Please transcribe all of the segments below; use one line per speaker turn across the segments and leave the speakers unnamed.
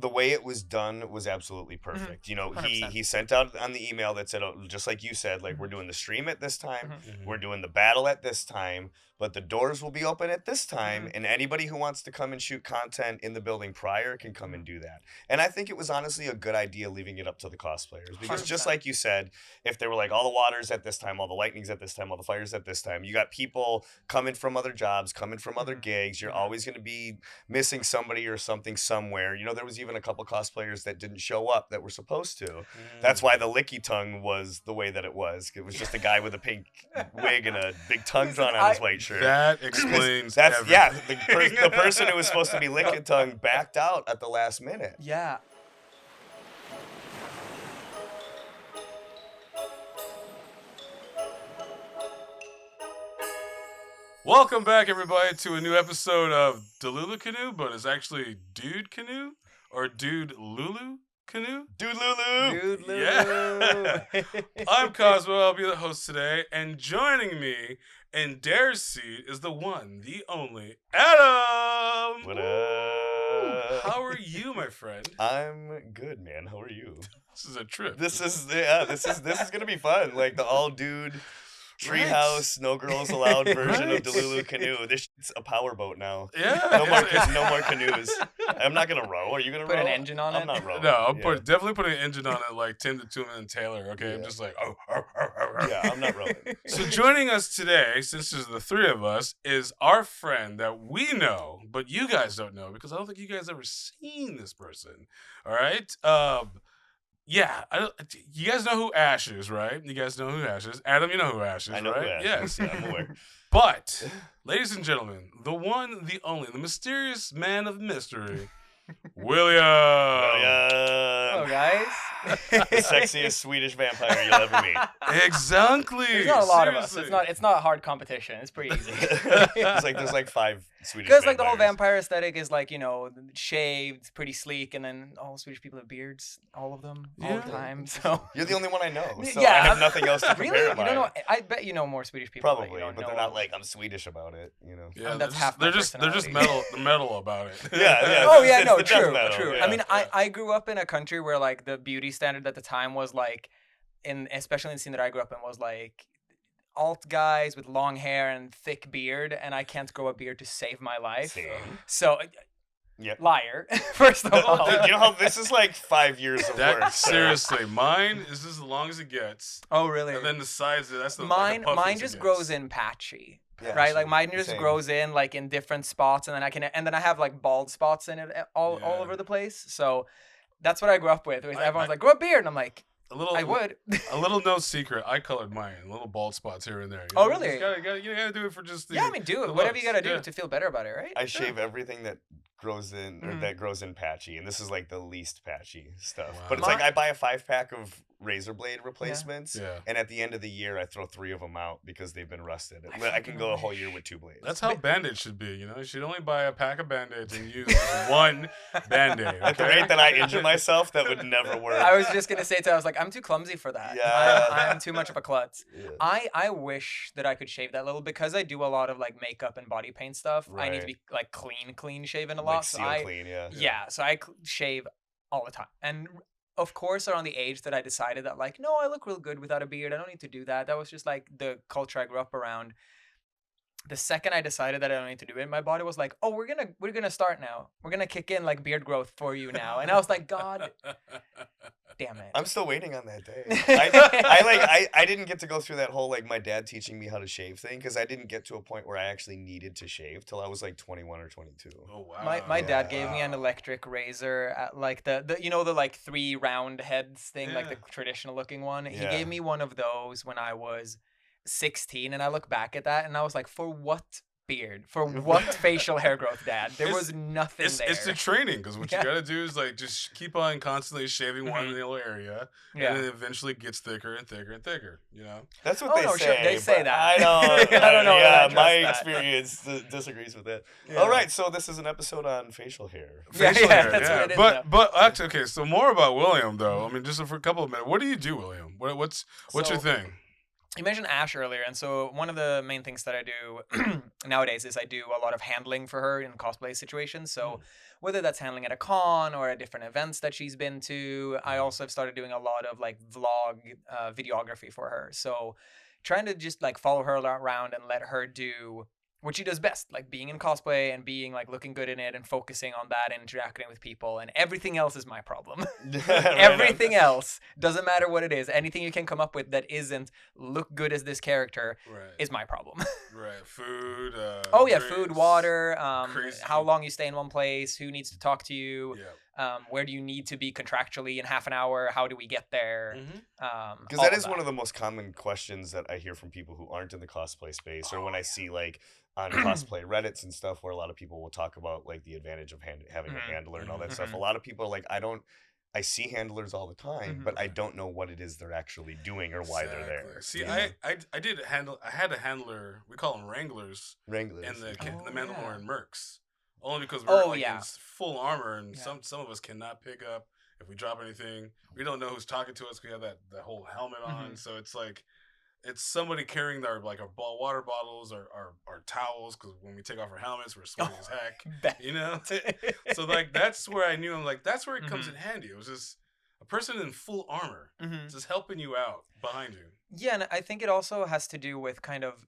the way it was done was absolutely perfect. You know,
100%.
he sent out on the email that said, just like you said, like,
Mhm.
we're doing the stream at this time,
Mhm.
we're doing the battle at this time, but the doors will be open at this time,
Mhm.
and anybody who wants to come and shoot content in the building prior can come and
Mhm.
do that. And I think it was honestly a good idea leaving it up to the cosplayers, because just
100%.
like you said, if they were like, all the water's at this time, all the lightning's at this time, all the fire's at this time, you got people coming from other jobs, coming from other
Mhm.
gigs, you're
Mhm.
always going to be missing somebody or something somewhere. You know, there was even a couple cosplayers that didn't show up that were supposed to. That's why the licky tongue was the way that it was. It was just a guy with a pink wig and a big tongue
Listen,
drawn on his white shirt.
That explains
That's
everything.
the person who was supposed to be licking tongue backed out at the last minute.
Yeah.
Welcome back, everybody, to a new episode of Delulu Canoe, but it's actually Dude Canoe or DUDElulu Canoe.
DUDElulu.
Dude,
Yeah. I'm Cosmoe. I'll be the host today, and joining me in Dare's seat is the one, the only Adam.
What up?
How are you, my friend?
I'm good, man. How are you?
This is a trip.
This is gonna be fun. Like the all dude treehouse, no girls allowed version of Delulu Canoe. This shit's a powerboat now.
Yeah.
No more canoes. I'm not gonna row. Are you gonna
Put
row?
an engine on it?
I'm not rowing.
No, I'm
Yeah.
definitely putting an engine on it like Tim the Toolman Taylor, okay? I'm
Yeah.
just like,
Yeah, I'm not rowing.
So joining us today, since there's the three of us, is our friend that we know, but you guys don't know because I don't think you guys ever seen this person. All right? Yeah, you guys know who Ash is, right? You guys know who Ash is. Adam, you know who Ash is,
I know
right?
who Ash
Yes.
is. Yeah, I'm aware.
But, ladies and gentlemen, the one, the only, the mysterious man of mystery, William.
Hello, guys.
The sexiest Swedish vampire you'll ever meet.
Exactly.
There's not a lot of us.
Seriously.
It's not hard competition. It's pretty easy.
There's like 5 Swedish
Because like the whole
vampires.
vampire aesthetic is like, you know, shaved, pretty sleek, and then all Swedish people have beards, all of them, all the
Yeah.
time. So
You're the only one I know, so
Yeah.
I have nothing else to compare
really,
it
you
by.
don't know? I bet you know more Swedish people. that
Probably,
you don't
but
know.
they're not like, I'm Swedish about it, you know?
Yeah,
that's half my
they're just
personality.
metal about it.
Yeah.
Oh yeah,
It's
no,
the death
true,
metal,
true.
yeah.
I mean, I grew up in a country where like the beauty standard at the time was like, especially in the scene that I grew up in, was like alt guys with long hair and thick beard, and I can't grow a beard to save my life.
Same.
So,
Yep.
liar. First of all,
Dude, you know how this is like 5 years of work. so-
Seriously, mine is just as long as it gets,
oh really?
and then the sides. That's the
Mine
the puffiest
just
it
grows
gets.
in patchy.
Yeah,
Right, like
same,
mine just
same.
grows in like in different spots, and then I have like bald spots in it all
Yeah.
over the place. So that's what I grew up with. Everyone's
I-
like, grow a beard, and I'm like,
A little,
I would.
A little no secret. I colored mine. Little bald spots here and there. You
Oh,
know?
really?
You gotta do it for just the.
Yeah, I mean, do
the
it. Whatever you
looks.
gotta do
Yeah.
to feel better about it, right?
I shave everything that grows in or
Mhm.
that grows in patchy, and this is like the least patchy stuff.
Wow.
But it's like I buy a 5-pack of razor blade replacements,
Yeah.
and at the end of the year I throw 3 of them out because they've been rusted. I can go a whole year with 2 blades.
That's how Band-Aids should be. You know, you should only buy a pack of Band-Aids and use one Band-Aid.
At the
okay?
rate that I injure myself, that would never work.
I was just gonna say I was like, I'm too clumsy for that.
Yeah.
I'm too much of a klutz.
Yeah.
I wish that I could shave that little because I do a lot of like makeup and body paint stuff. I need to
Right.
be like clean shaven a
Like
lot. So
seal
I
clean, yeah.
yeah, so I shave all the time. And of course, around the age that I decided that like, no, I look real good without a beard. I don't need to do that. That was just like the culture I grew up around. The second I decided that I don't need to do it, my body was like, "Oh, we're gonna start now. We're gonna kick in like beard growth for you now." And I was like, "God damn it!"
I'm still waiting on that day. I didn't get to go through that whole like my dad teaching me how to shave thing because I didn't get to a point where I actually needed to shave till I was like 21 or 22.
Oh wow.
My dad gave me an electric razor at like the you know the like 3 round heads thing, like the
Yeah.
traditional looking one. He
Yeah.
gave me one of those when I was 16, and I look back at that and I was like, for what beard? For what facial hair growth, Dad? There
It's-
was nothing there.
It's the training because what
Yeah.
you gotta do is like just keep on constantly shaving one
Mhm.
little area,
Yeah.
and it eventually gets thicker and thicker and thicker. You know.
That's what
Oh,
they
no,
say.
sure, they say
but
that.
I don't.
I don't know
Yeah,
that I
my
trust that.
experience disagrees with that.
Yeah.
All right, so this is an episode on facial hair.
Yeah,
Facial
yeah,
hair,
that's what it is
But actually, okay. So more about William though. I mean, just for a couple of minutes. What do you do, William? What's your
So-
thing?
You mentioned Ash earlier, and so one of the main things that I do nowadays is I do a lot of handling for her in cosplay situations. So whether that's handling at a con or at different events that she's been to, I also have started doing a lot of like vlog videography for her. So trying to just like follow her around and let her do what she does best, like being in cosplay and being like looking good in it and focusing on that and interacting with people, and everything else is my problem. Everything else doesn't matter what it is. Anything you can come up with that isn't look good as this character is my problem.
Right. Food.
Oh yeah,
drinks,
food, water,
crazy.
how long you stay in one place, who needs to talk to you,
Yeah.
where do you need to be contractually in half an hour, how do we get there?
Because that is one of the most common questions that I hear from people who aren't in the cosplay space, or when I see like on cosplay Reddits and stuff where a lot of people will talk about like the advantage of having a handler and all that stuff. A lot of people are like, I see handlers all the time, but I don't know what it is they're actually doing or why they're there.
See, I had a handler. We call them Wranglers.
Wranglers.
And the Mandalorian mercs. Only because we're in full armor, and some of us cannot pick up if we drop anything. We don't know who's talking to us. We have that whole helmet on, so it's like it's somebody carrying our water bottles or our towels, because when we take off our helmets, we're sweaty as heck. You know, so like that's where I knew him. Like that's where it comes in handy. It was just a person in full armor, just helping you out behind you.
Yeah, and I think it also has to do with kind of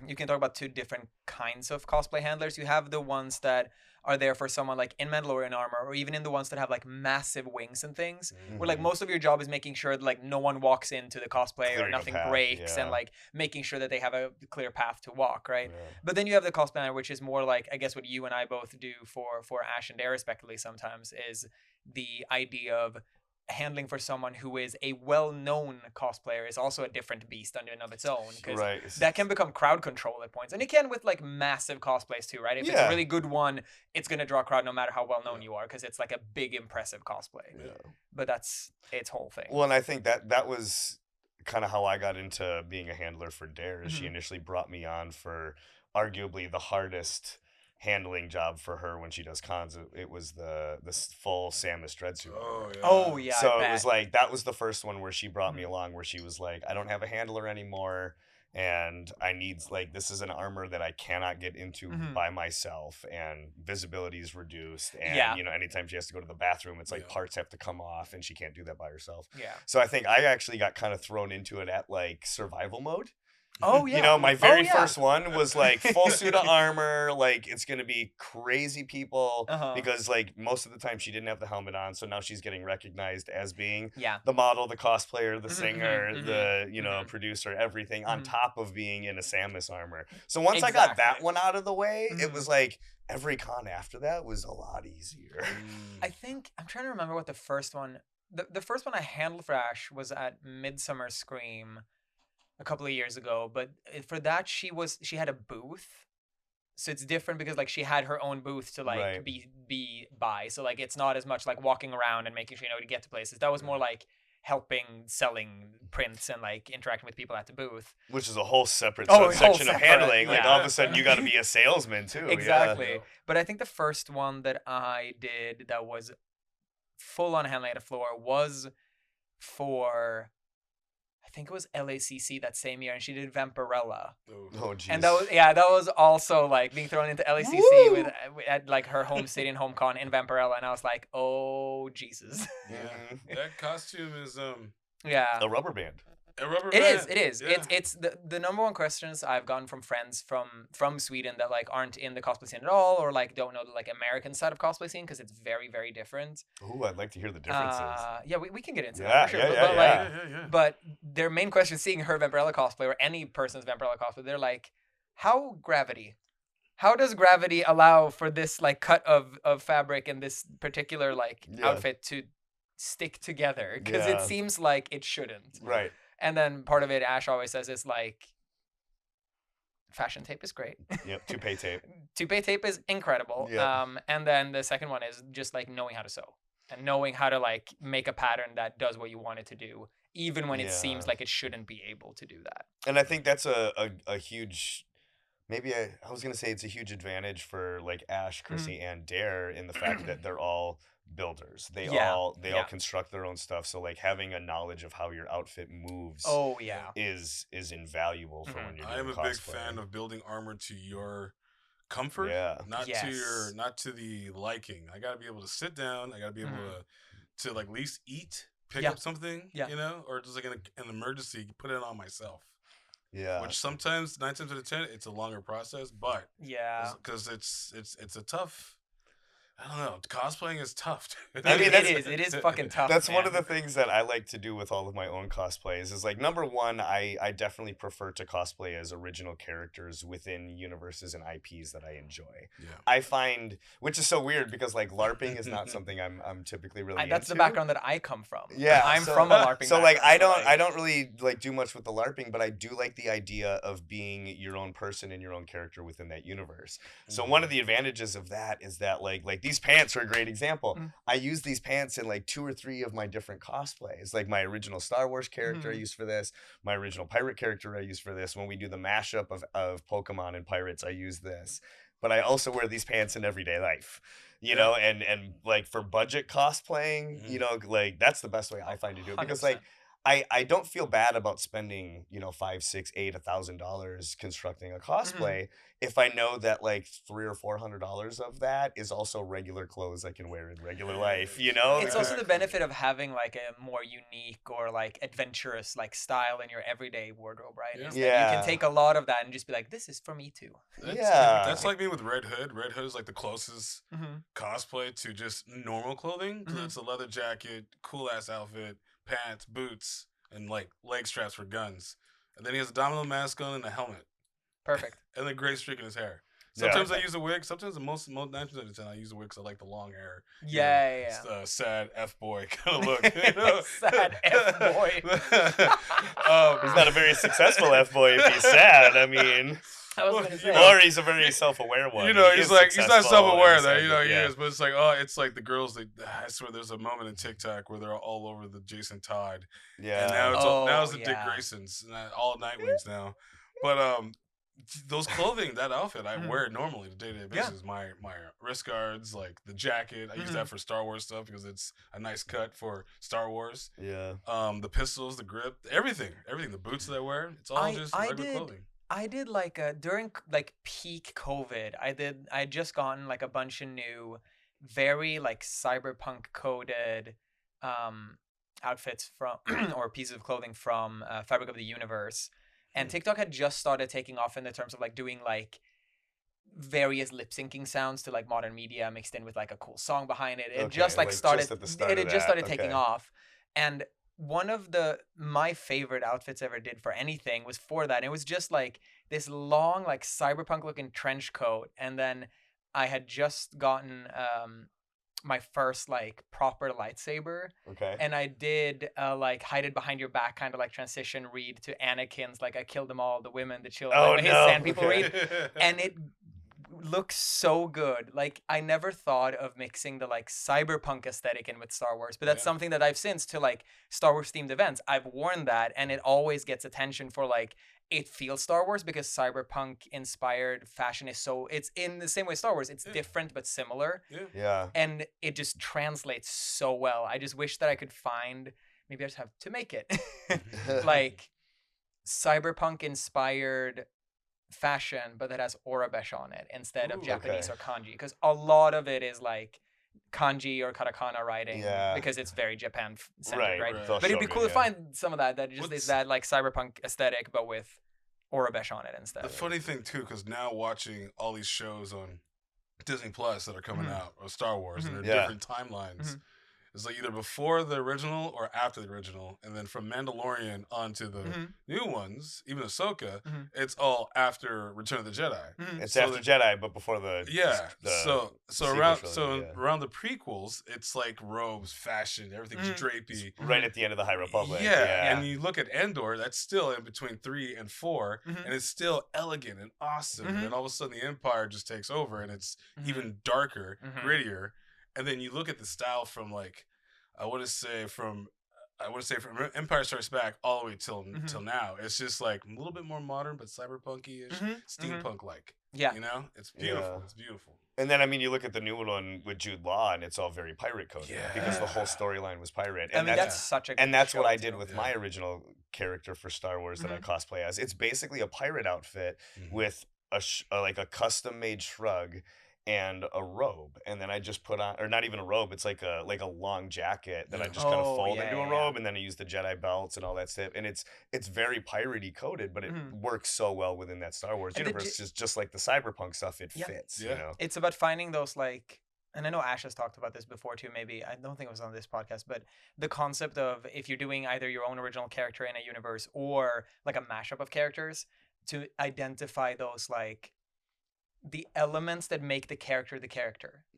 you can talk about two different kinds of cosplay handlers. You have the ones that are there for someone like in Mandalorian armor, or even in the ones that have like massive wings and things, where like most of your job is making sure that like no one walks into the cosplay or nothing breaks, and like making sure that they have a clear path to walk, right? But then you have the cosplayer, which is more like, I guess what you and I both do for Ash and Dare respectively sometimes, is the idea of handling for someone who is a well-known cosplayer is also a different beast unto and of its own, because that can become crowd control at points, and it can with like massive cosplays too, right? If it's a really good one, it's gonna draw a crowd no matter how well-known you are, because it's like a big impressive cosplay. But that's its whole thing.
Well, and I think that was kind of how I got into being a handler for Dare. She initially brought me on for arguably the hardest handling job for her when she does cons. It was the full Samus dread suit.
Oh yeah.
So it was like that was the first one where she brought me along, where she was like, I don't have a handler anymore, and I need like this is an armor that I cannot get into by myself, and visibility is reduced, and you know, anytime she has to go to the bathroom, it's like parts have to come off, and she can't do that by herself. So I think I actually got kind of thrown into it at like survival mode.
Oh yeah.
You know, my very first one was like full suit of armor, like it's gonna be crazy people, because like most of the time she didn't have the helmet on, so now she's getting recognized as being the model, the cosplayer, the singer, the producer, everything on top of being in a Samus armor. So once I got that one out of the way, it was like every con after that was a lot easier.
I think I'm trying to remember what the first one the first one I handled for Ash was at Midsummer Scream a couple of years ago, but for that she had a booth, so it's different because like she had her own booth to like be by, so like it's not as much like walking around and making sure you know to get to places. That was more like helping selling prints and like interacting with people at the booth, which is
a whole separate section of handling. Like all of a sudden you got to be a salesman too.
Exactly. But I think the first one that I did that was full on handling at a floor was for, I think it was LACC that same year, and she did Vampirella.
Oh, geez.
And that was also like being thrown into LACC with at like her home city and home con in Vampirella, and I was like, oh Jesus.
That costume is
a rubber band.
It is. Yeah. It's the number one questions I've gotten from friends from Sweden that like aren't in the cosplay scene at all, or like don't know the like American side of cosplay scene, because it's very, very different.
Ooh, I'd like to hear the differences.
Yeah, we can get into that for sure. But their main question, seeing her Vampirella cosplay or any person's Vampirella cosplay, they're like, how does gravity allow for this like cut of fabric and this particular like outfit to stick together? Because it seems like it shouldn't.
Right.
And then part of it, Ash always says, is like, fashion tape is great.
Yep, toupee tape.
Toupee tape is incredible. Yep. And then the second one is just like knowing how to sew and knowing how to like make a pattern that does what you want it to do, even when it seems like it shouldn't be able to do that.
And I think that's a huge, maybe I was going to say it's a huge advantage for like Ash, Chrissy, and Dare in the fact that they're all builders. They
Yeah,
all
yeah.
construct their own stuff. So like having a knowledge of how your outfit moves
Oh yeah.
is invaluable for
Mhm.
when you're
I
doing
am a
cosplay.
big fan of building armor to your comfort,
Yeah.
not
Yes.
to the liking. I gotta be able to sit down. I gotta be able to like at least eat, pick
Yeah.
up something,
Yeah.
you know, or just like in an emergency, put it on myself.
Yeah.
Which sometimes 9 times out of 10, it's a longer process, but
Yeah.
because it's a tough. I don't know. Cosplaying is tough. Dude.
I mean,
It is fucking tough.
That's one
man.
of the things that I like to do with all of my own cosplays is like number one, I definitely prefer to cosplay as original characters within universes and IPs that I enjoy.
Yeah.
I find, which is so weird because like LARPing is not something I'm typically really
That's the
into.
background that I come from.
Yeah,
I'm
so-
from a LARPing.
So like
background,
I don't really like do much with the LARPing, but I do like the idea of being your own person and your own character within that universe. So one of the advantages of that is that like these pants are a great example. I use these pants in like 2 or 3 of my different cosplays. Like my original Star Wars character I use for this, my original pirate character I use for this. When we do the mashup of Pokemon and pirates, I use this. But I also wear these pants in everyday life. You know, and like for budget cosplaying, you know, like that's the best way I find to do it because
100%.
like I don't feel bad about spending, you know, $500, $600, $800, constructing a cosplay if I know that like $300 or $400 of that is also regular clothes I can wear in regular life, you know?
It's also the benefit of having like a more unique or like adventurous like style in your everyday wardrobe, right?
Yeah.
Is that you can take a lot of that and just be like, this is for me too.
That's like me with Red Hood. Red Hood is like the closest cosplay to just normal clothing. So it's a leather jacket, cool ass outfit, pants, boots, and like leg straps for guns. And then he has a domino mask on and a helmet.
Perfect.
And a gray streak in his hair. Sometimes I use a wig. Sometimes most 9 times out of 10 I use a wig because I like the long hair.
Yeah.
It's the sad F boy kind of look. You know?
Sad F boy.
He's not a very successful F boy if he's sad. I mean,
I was gonna say.
or he's a very self-aware one.
You know,
He
he's
is
like he's not
successful
self-aware
and
though.
said
You know,
that,
he
yeah.
is, but it's like it's like the girls. I swear, there's a moment in TikTok where they're all over the Jason Todd.
Yeah.
And now it's the Dick
yeah.
Graysons, and all Nightwings now. But those clothing, that outfit, I wear it normally on a day-to-day basis. My wrist guards, like the jacket, I use that for Star Wars stuff because it's a nice cut for Star Wars.
Yeah.
The pistols, the grip, everything, the boots that I wear, it's all just regular clothing.
I did like during like peak COVID, I had just gotten like a bunch of new, very like cyberpunk coded outfits from or pieces of clothing from Fabric of the Universe. And TikTok had just started taking off in the terms of like doing like various lip syncing sounds to like modern media mixed in with like a cool song behind it. It just like started.
Just at the start
it
of
had just
that.
started taking off, and one of my favorite outfits ever did for anything was for that. And it was just like this long like cyberpunk looking trench coat, and then I had just gotten my first like proper lightsaber.
Okay.
And I did like hide it behind your back kind of like transition read to Anakin's like I killed them all, the women, the children,
Oh,
his
no.
sand people
Okay.
read. And it looks so good. Like I never thought of mixing the like cyberpunk aesthetic in with Star Wars, but that's something that I've since to like Star Wars themed events. I've worn that and it always gets attention for like it feels Star Wars because cyberpunk inspired fashion is so it's in the same way Star Wars. It's different but similar.
Yeah.
And it just translates so well. I just wish that I could find, maybe I just have to make it, like cyberpunk inspired fashion, but that has Orabesh on it instead of Japanese or kanji. Because a lot of it is like kanji or katakana writing because it's very Japan centered, right? But it'd be cool to find some of that just is that like cyberpunk aesthetic, but with Orabesh on it instead.
The funny thing too, because now watching all these shows on Disney Plus that are coming out of Star Wars and they're different timelines. It's like either before the original or after the original, and then from Mandalorian onto the new ones, even Ahsoka, it's all after Return of the Jedi.
It's after Jedi, but before the
so
sequel
around
trilogy,
around the prequels, it's like robes, fashion, everything's drapey.
Right at the end of the High Republic.
And you look at Endor, that's still in between 3 and 4, and it's still elegant and awesome. And then all of a sudden the Empire just takes over, and it's even darker, grittier. And then you look at the style from like, I want to say from I would say from Empire Strikes Back all the way till now, it's just like a little bit more modern, but cyberpunky-ish, steampunk-like.
Yeah.
You know, it's beautiful.
Yeah.
It's beautiful.
And then, I mean, you look at the new one with Jude Law, and it's all very pirate coded because the whole storyline was pirate. And
I mean, that's such a good
and that's what
show,
I did
too.
with my original character for Star Wars that I cosplay as. It's basically a pirate outfit with like a custom made shrug and a robe, and then I just put on, or not even a robe, it's like a long jacket that I just kind of fold into a robe, and then I use the Jedi belts and all that stuff, and it's very piratey coded, but it works so well within that Star Wars universe. Just like the cyberpunk stuff, it fits. You know,
it's about finding those like. And I know Ash has talked about this before too, maybe. I don't think it was on this podcast, but the concept of if you're doing either your own original character in a universe or like a mashup of characters, to identify those like the elements that make the character.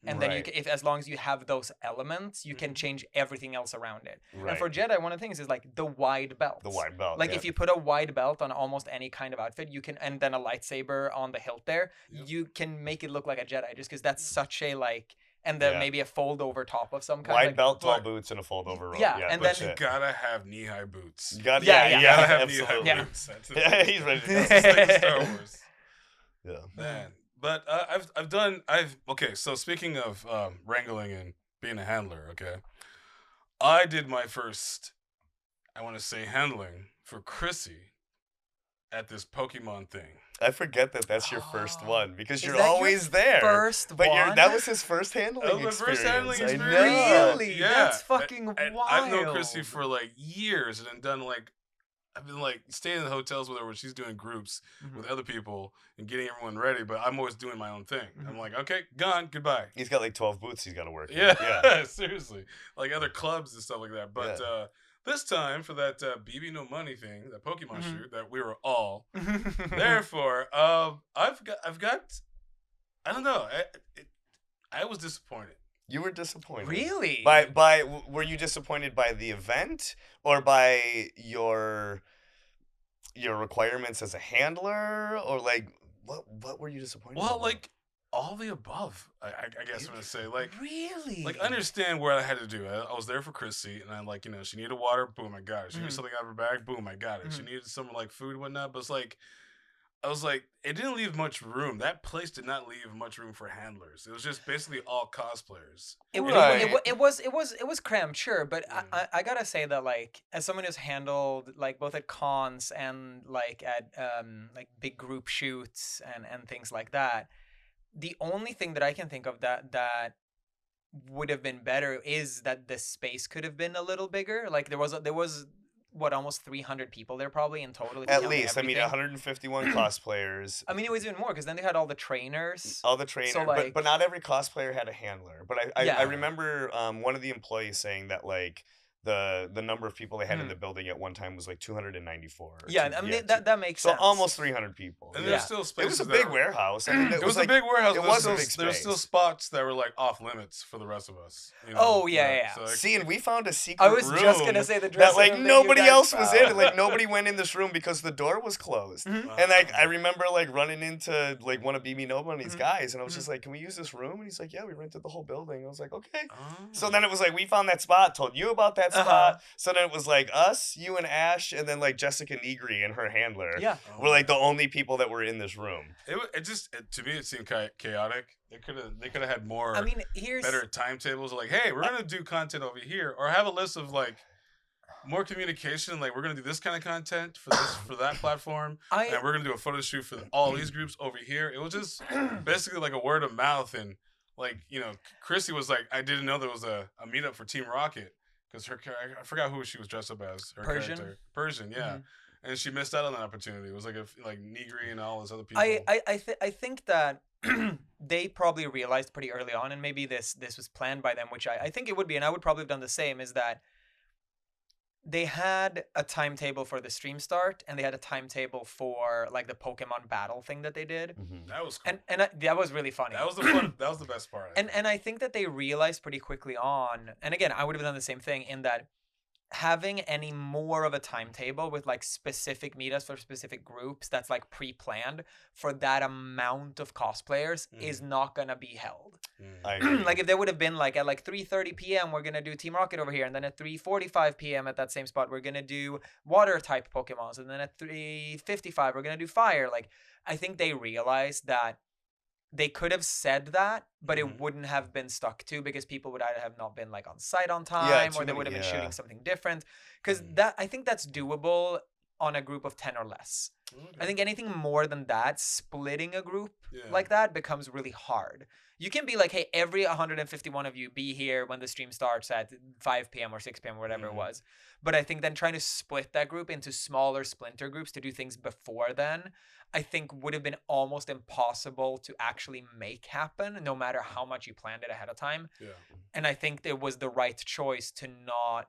And then you can, if as long as you have those elements, you can change everything else around it. And for Jedi, one of the things is like the wide belt.
The wide belt.
Like if you put a wide belt on almost any kind of outfit, you can, and then a lightsaber on the hilt there, you can make it look like a Jedi just because that's such a like, and then maybe a fold over top of some kind.
Wide
like,
belt, tall boots, and a fold over robe.
Yeah, and
But
then
you gotta have knee-high boots.
You gotta,
you gotta have knee-high boots.
Yeah, he's ready to go.
That's the thing with Star Wars.
Yeah.
Man. But okay, so speaking of wrangling and being a handler, okay, I did my first, I want to say handling for Chrissy at this Pokemon thing.
I forget that that's your first one because
Is
you're
that your
always there.
first
but
one?
that was his first handling
That was my
experience.
first handling
I
experience.
know.
Really?
Yeah.
That's fucking wild.
I've known Chrissy for like years and done like, I've been like staying in the hotels with her where she's doing groups with other people and getting everyone ready, but I'm always doing my own thing. I'm like, okay, gone, goodbye.
He's got like 12 booths he's got to work in.
Yeah, seriously. Like other clubs and stuff like that. But this time for that BB No Money thing, that Pokemon shoot that we were all there for, I've got, I don't know, I was disappointed.
You were disappointed.
Really?
Were you disappointed by the event or by your requirements as a handler, or like what were you disappointed
Well,
about?
like all the above, I guess I'm gonna say. Like
really?
like understand what I had to do. I was there for Chrissy, and I'm like, she needed water, boom, I got it. She needed something out of her bag, boom, I got it. She needed some like food, whatnot. But it's like, I was like, it didn't leave much room. That place did not leave much room for handlers. It was just basically all cosplayers.
It was cramped, sure, but I gotta say that like as someone who's handled like both at cons and like at like big group shoots and things like that, the only thing that I can think of that would have been better is that the space could have been a little bigger. Like there was what, almost 300 people there probably in total.
At least, I mean, 151 cosplayers.
I mean, it was even more because then they had all the trainers.
All the trainers,
So, like,
but not every cosplayer had a handler. But I remember one of the employees saying that like the number of people they had in the building at one time was like 294.
Yeah, I mean that makes
so
sense.
almost 300 people.
And there's still spaces.
It was a big warehouse. I mean,
it was a big warehouse.
It was a big space.
There were still spots that were like off limits for the rest of us.
Oh yeah.
So, like,
see, and we found a secret
I was
room
just gonna say the
that
dressing
like
room that
nobody
you guys
else was
found.
in. Like nobody went in this room because the door was closed. And like I remember like running into like one of BB Nobody's guys, and I was just like, "Can we use this room?" And he's like, "Yeah, we rented the whole building." I was like, "Okay." So then it was like we found that spot, told you about that spot. So then it was like us, you and Ash, and then like Jessica Negri and her handler.
Yeah.
Were like the only people that were in this room.
To me it seemed chaotic. They could have had more.
I mean,
better timetables. Like, hey, we're gonna do content over here, or have a list of like more communication. Like, we're gonna do this kind of content for that platform, and we're gonna do a photo shoot for all these groups over here. It was just basically like a word of mouth, and like Chrissy was like, I didn't know there was a meetup for Team Rocket. Because I forgot who she was dressed up as. Her
Persian?
Character. Persian, yeah. And she missed out on that opportunity. It was like Negri and all those other people.
I think that they probably realized pretty early on, and maybe this was planned by them, which I think it would be, and I would probably have done the same, is that they had a timetable for the stream start, and they had a timetable for like the Pokemon battle thing that they did.
That was cool.
And that was really funny.
That was the fun. That was the best part.
And I think that they realized pretty quickly on, and again, I would have done the same thing in that having any more of a timetable with like specific meetups for specific groups that's like pre-planned for that amount of cosplayers is not gonna be held.
I agree.
Like if there would have been like at like 3:30 p.m. we're gonna do Team Rocket over here, and then at 3:45 p.m. at that same spot we're gonna do water type Pokemons, and then at 3:55 we're gonna do fire. Like I think they realized that they could have said that, but it wouldn't have been stuck to, because people would either have not been like on site on time, or they would have been shooting something different. Because that, I think that's doable on a group of 10 or less. I think anything more than that, splitting a group like that becomes really hard. You can be like, hey, every 151 of you be here when the stream starts at 5 p.m. or 6 p.m. or whatever it was. But I think then trying to split that group into smaller splinter groups to do things before then, I think would have been almost impossible to actually make happen, no matter how much you planned it ahead of time. Yeah. And I think it was the right choice to not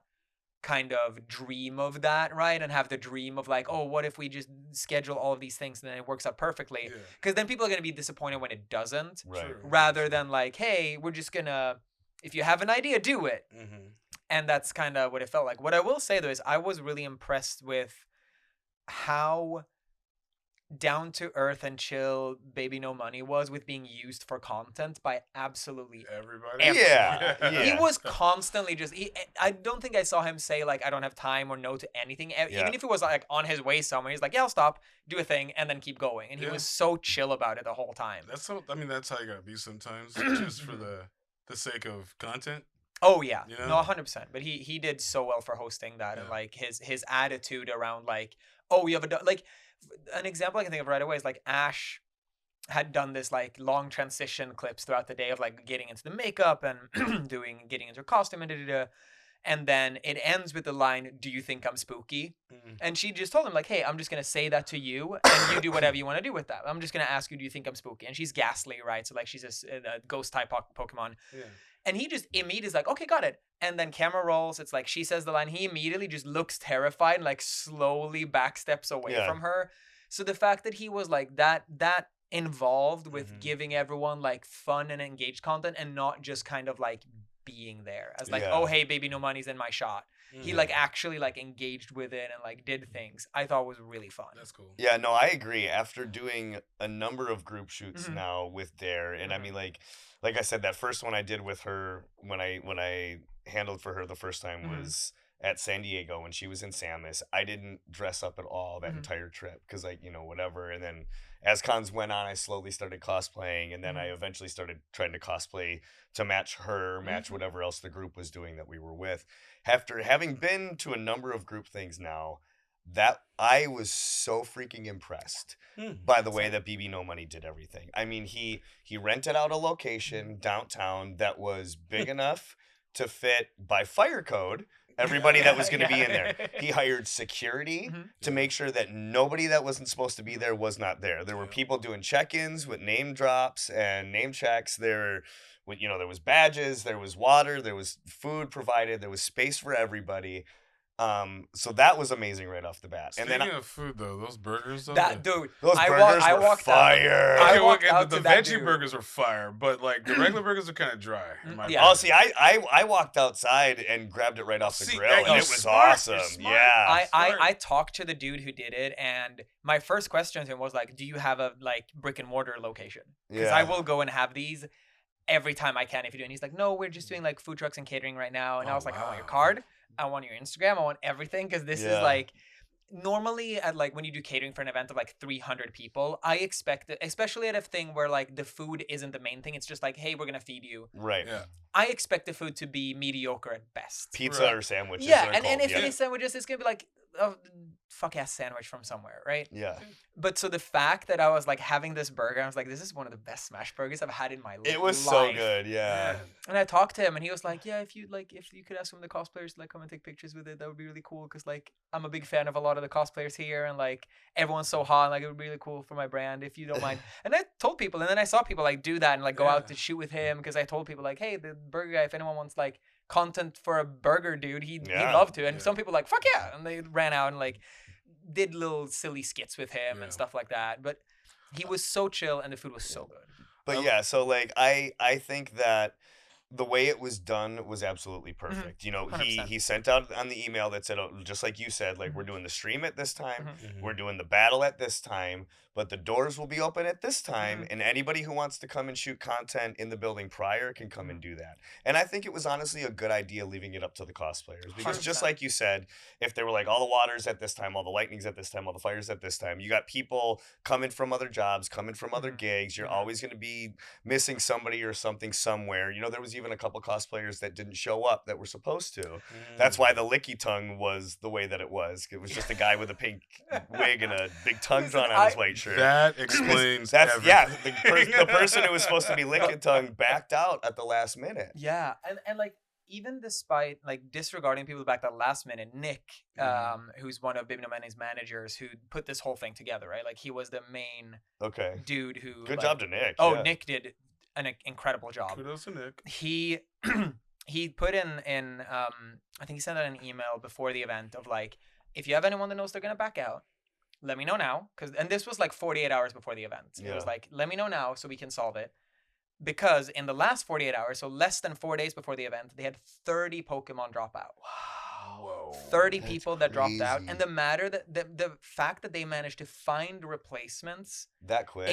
kind of dream of that, right? And have the dream of like, oh, what if we just schedule all of these things and then it works out perfectly? Because then people are going to be disappointed when it doesn't. Right. Rather than like, hey, we're just going to, if you have an idea, do it. And that's kind of what it felt like. What I will say though is I was really impressed with how down to earth and chill Baby No Money was with being used for content by absolutely everybody. Yeah. He was constantly just, I don't think I saw him say like, I don't have time or no to anything. Even if it was like on his way somewhere, he's like, yeah, I'll stop, do a thing, and then keep going. And he was so chill about it the whole time.
That's how you gotta be sometimes, just for the sake of content.
Oh yeah, you know? No, 100%. But he did so well for hosting that, and like his attitude around like, oh, you have like an example I can think of right away is like Ash had done this like long transition clips throughout the day of like getting into the makeup and getting into her costume and then it ends with the line, "Do you think I'm spooky?" And she just told him like, "Hey, I'm just gonna say that to you, and you do whatever you want to do with that. I'm just gonna ask you, do you think I'm spooky?" And she's Ghastly, right? So like she's a ghost type Pokemon. Yeah. And he just immediately is like, okay, got it. And then camera rolls. It's like she says the line. He immediately just looks terrified and like slowly backsteps away from her. So the fact that he was like that involved with giving everyone like fun and engaged content and not just kind of like being there as like, oh, hey, Baby No Money's in my shot. He like actually like engaged with it and like did things. I thought was really fun.
That's cool.
Yeah, no, I agree. After doing a number of group shoots now with Dare, and I mean like I said, that first one I did with her when I handled for her the first time was at San Diego when she was in Samus. I didn't dress up at all that entire trip because like, you know, whatever. And then as cons went on, I slowly started cosplaying, and then I eventually started trying to cosplay to match her, match whatever else the group was doing that we were with. After having been to a number of group things now, that I was so freaking impressed by the way that BB No Money did everything. I mean, he rented out a location downtown that was big enough to fit by fire code everybody that was going to be in there. He hired security to make sure that nobody that wasn't supposed to be there was not there. There were people doing check-ins with name drops and name checks. There was badges, there was water, there was food provided, there was space for everybody. So that was amazing right off the bat.
Speaking of food, though, those burgers,
those burgers were fire.
The veggie burgers were fire, but like the regular burgers are kind of dry.
See, I walked outside and grabbed it right off the grill, and it was awesome. Yeah,
I talked to the dude who did it, and my first question to him was like, "Do you have a like brick and mortar location? Because I will go and have these every time I can if you do." And he's like, "No, we're just doing like food trucks and catering right now." And I was like, "I want your card. I want your Instagram. I want everything." Because this is like, normally at like when you do catering for an event of like 300 people, I expect it, especially at a thing where like the food isn't the main thing. It's just like, hey, we're going to feed you.
Right. Yeah.
I expect the food to be mediocre at best.
Pizza or sandwiches.
Yeah. And if it is sandwiches, it's going to be like a fuck ass sandwich from somewhere. Right.
Yeah.
But so the fact that I was like having this burger, I was like, this is one of the best smash burgers I've had in my life.
It was so good. Yeah.
And I talked to him and he was like, yeah, if you could ask some of the cosplayers to like come and take pictures with it, that would be really cool. Cause like, I'm a big fan of a lot of the cosplayers here and like everyone's so hot. And, like, it would be really cool for my brand if you don't mind. And I told people, and then I saw people like do that and like go out to shoot with him. Cause I told people like, hey, the burger guy, if anyone wants like content for a burger dude, he'd love to. And some people like, fuck yeah. And they ran out and like did little silly skits with him and stuff like that. But he was so chill and the food was so good.
But yeah, so like I think that the way it was done was absolutely perfect. You know,
100%.
he sent out on the email that said, just like you said, like, we're doing the stream at this time,
Mhm.
we're doing the battle at this time, but the doors will be open at this time,
Mhm.
and anybody who wants to come and shoot content in the building prior can come and do that. And I think it was honestly a good idea leaving it up to the cosplayers, because just
100%.
like you said, if they were like, all the water's at this time, all the lightning's at this time, all the fire's at this time, you got people coming from other jobs, coming from other gigs, you're always going to be missing somebody or something somewhere. You know, there was even a couple cosplayers that didn't show up that were supposed to. That's why the licky tongue was the way that it was. It was just a guy with a pink wig and a big tongue
Listen,
drawn on his white shirt.
That explains
That's
everything.
the person who was supposed to be licking tongue backed out at the last minute.
Yeah, and like even despite like disregarding people back that last minute, Nick, who's one of Bibino Mane's managers, who put this whole thing together, right? Like he was the main
Okay.
dude who.
Good
like,
job to Nick.
Oh,
yeah.
Nick did an incredible job.
Kudos to Nick.
He he put in I think he sent out an email before the event of like, if you have anyone that knows they're gonna back out, let me know now. And this was like 48 hours before the event. It was like, let me know now so we can solve it. Because in the last 48 hours, so less than 4 days before the event, they had 30 Pokemon drop out.
Whoa.
30
That's
people that dropped out.
crazy.
And the fact that they managed to find replacements
That quick.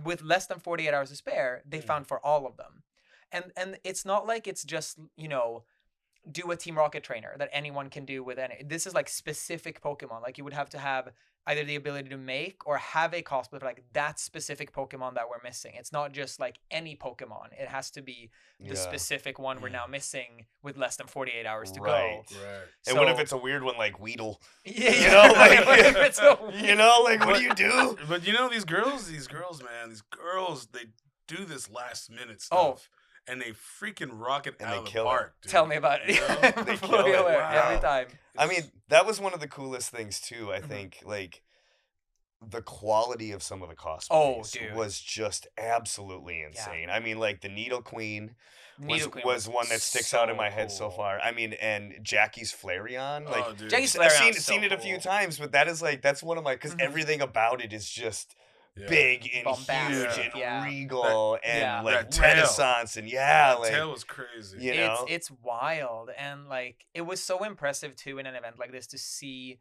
with less than 48 hours to spare, they found for all of them. And it's not like it's just, you know, do a Team Rocket trainer that anyone can do with any. This is like specific Pokemon. Like you would have to have either the ability to make or have a cosplay for like that specific Pokemon that we're missing. It's not just like any Pokemon. It has to be the specific one we're now missing with less than 48 hours to go.
Right.
And what if it's a weird one like Weedle?
Yeah,
You know, like,
what if it's a
you know, like, what do you do?
But you know, these girls, man, they do this last minute stuff.
Oh.
And they freaking rock it
And
out
they
of the
kill
park.
it.
Dude.
Tell me about it.
You know?
They
Fully
kill it.
aware
Wow.
every time.
I mean, that was one of the coolest things too. I think like the quality of some of the cosplays
dude.
was just absolutely insane. I mean, like the Needle Queen
Needle Queen
was one that sticks out in my head so
cool.
far. I mean, and Jackie's Flareon, like
Oh, dude.
Jackie's
I've
Flareon's
seen
so
it a few
cool.
times, but that is like that's one of my because
Mhm.
everything about it is just
Yeah.
big and
Bombastic,
huge and
yeah.
regal and like
that tail.
Renaissance and
That
like
tail was crazy.
you know.
It's wild, and like it was so impressive too in an event like this to see,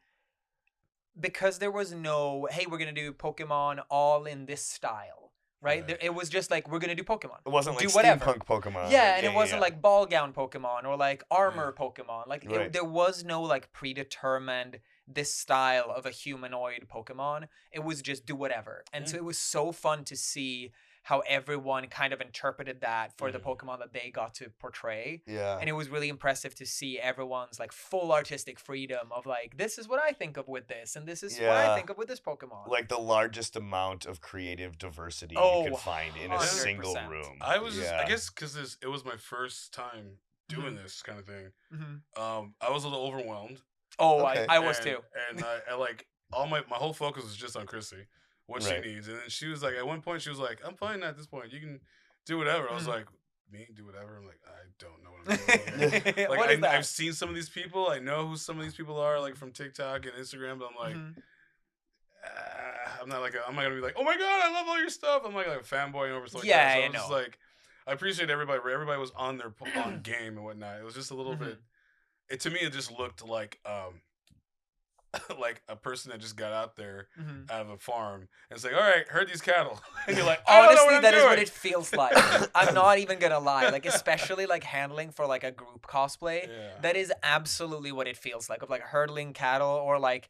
because there was no, hey, we're gonna do Pokemon all in this style, right?
Right.
It was just like, we're gonna do Pokemon.
It wasn't like
do whatever.
steampunk Pokemon.
Yeah, and it wasn't like ball gown Pokemon or like armor Pokemon. Like
Right.
there was no like predetermined this style of a humanoid Pokemon. It was just do whatever. And so it was so fun to see how everyone kind of interpreted that for the Pokemon that they got to portray.
Yeah.
And it was really impressive to see everyone's like full artistic freedom of like, this is what I think of with this, and this is what I
Yeah.
think of with this Pokemon.
Like the largest amount of creative diversity
Oh,
you could find in a
100%.
single room.
I was just, I
Yeah.
guess, because it was my first time doing this kind of thing.
Mhm.
I was a little overwhelmed.
Oh,
Okay.
I was
and,
too.
And I like all my whole focus was just on Chrissy, what
Right.
she needs, and then she was like, at one point she was like, "I'm fine at this point. You can do whatever." I was like, "Me do whatever?" I'm like, I don't know what I'm doing. Here. Like
What is that?
I've seen some of these people. I know who some of these people are, like from TikTok and Instagram. But I'm like, I'm not gonna be like, "Oh my god, I love all your stuff." I'm like a fanboy over stuff like that. So I was just like, I appreciate everybody. Everybody was on their on game and whatnot. It was just a little bit. To me, it just looked like like a person that just got out there out of a farm and it's like, all right, herd these cattle, and you're like, I don't know
Honestly,
what
that
I'm
is
doing.
what it feels like. I'm not even gonna lie. Like, especially like handling for like a group cosplay, that is absolutely what it feels like. Of like hurdling cattle, or like